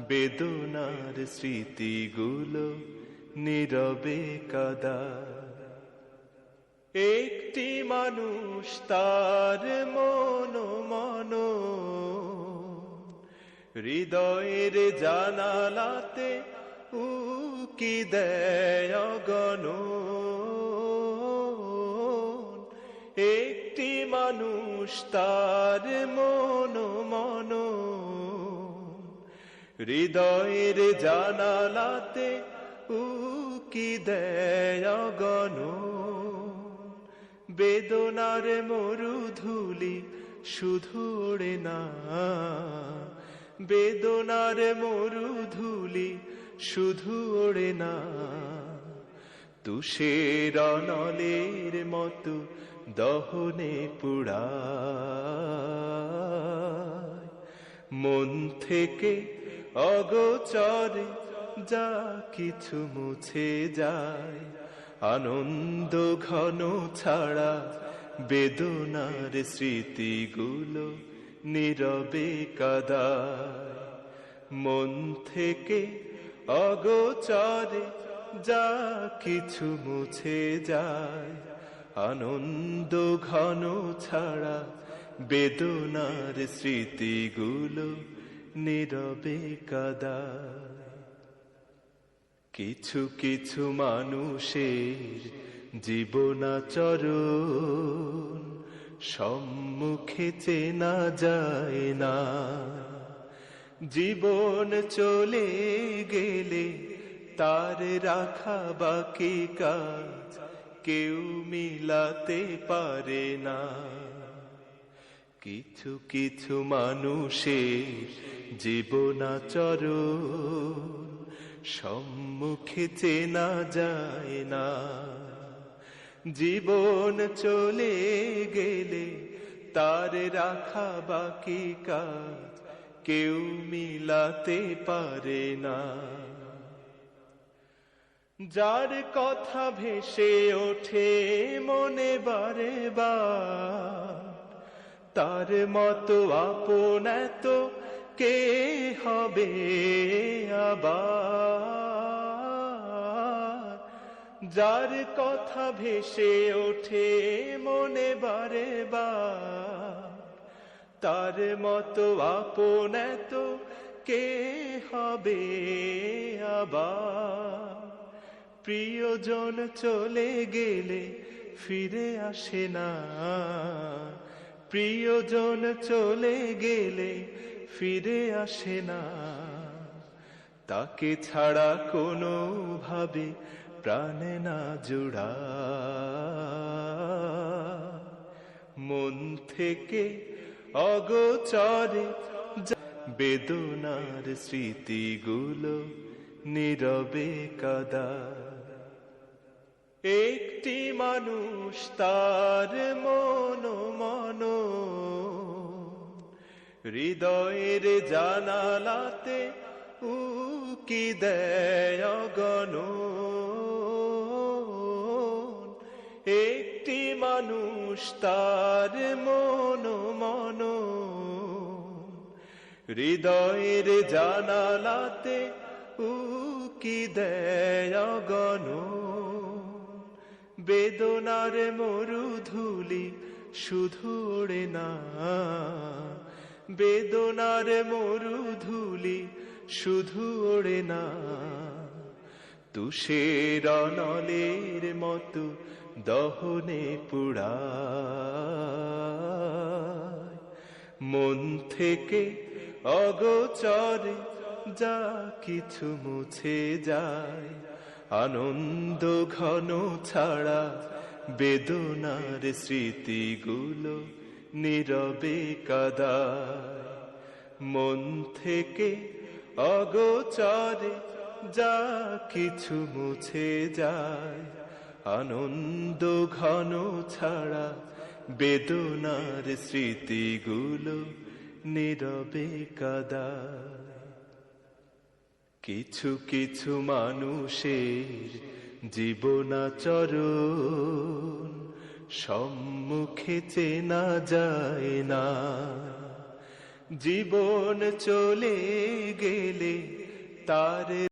বেদনার স্মৃতিগুলো নীরবে কাদায়। একটি মানুষ তার মন হৃদয়ের জানালাতে উকি দেয় অগণন। একটি মানুষ তার মন হৃদয়ের জানালাতে উকি দেয় অগণন। বেদনার মরুধূলি শুধু ওড়ে না, বেদনার মরুধূলি শুধু ওড়ে না, তুষের নলের মতো দহনে পুড়ায়। মন থেকে অগোচরে যা কিছু মুছে যায়, আনন্দ ঘন ছাড়া বেদনার স্মৃতিগুলো নীরবে কাদায়। মন থেকে অগোচরে যা কিছু মুছে যায়, আনন্দ ঘন ছাড়া বেদনার স্মৃতিগুলো নীরবে কাদায়। কিছু কিছু মানুষের জীবনাচরণ সম্মুখে চেনা যায় না। জীবন চলে গেলে তার রাখা বাকি কাজ কেউ মিলাতে পারে না। কিছু কিছু মানুষের জীবনাচরণ সম্মুখে চেনা যায় না। জীবন চলে গেলে তার রাখা বাকি কাজ কেউ মিলাতে পারে না। যার কথা ভেসে ওঠে মনে বারে বার, তার মতো আপন এত কে হবে আবার। যার কথা ভেসে ওঠে মনে বারে বার, তার মতো আপন এত কে হবে আবার। প্রিয়জন চলে গেলে ফিরে আসে না, প্রিয়জন চলে গেলে ফিরে আসে না। তাকে ছাড়া কোনো ভাবে প্রাণে না জোড়া। মন থেকে অগোচরে বেদনার স্মৃতিগুলো নীরবে কাদায়। একটি মানুষ তার মন হৃদয়ের জানালাতে উকি দেয় অগণন। একটি মানুষ তার মন হৃদয়ের জানালাতে উকি দেয় অগণন। বেদনার মরুধূলি শুধু ওড়ে না, বেদনার মরুধূলি শুধু ওড়ে না, তুষের নলের মতো দহনে পুড়ায়। মন থেকে অগোচরে যা কিছু মুছে যায়, আনন্দ ঘন ছাড়া বেদনার স্মৃতিগুলো নীরবে কাদায়। মন থেকে অগোচরে যা কিছু মুছে যায়, আনন্দ ঘন ছাড়া বেদনার স্মৃতিগুলো নীরবে কাদায়। কিছু কিছু মানুষের জীবনাচরণ সম্মুখে চেনা যায় না। জীবন চলে গেলে তার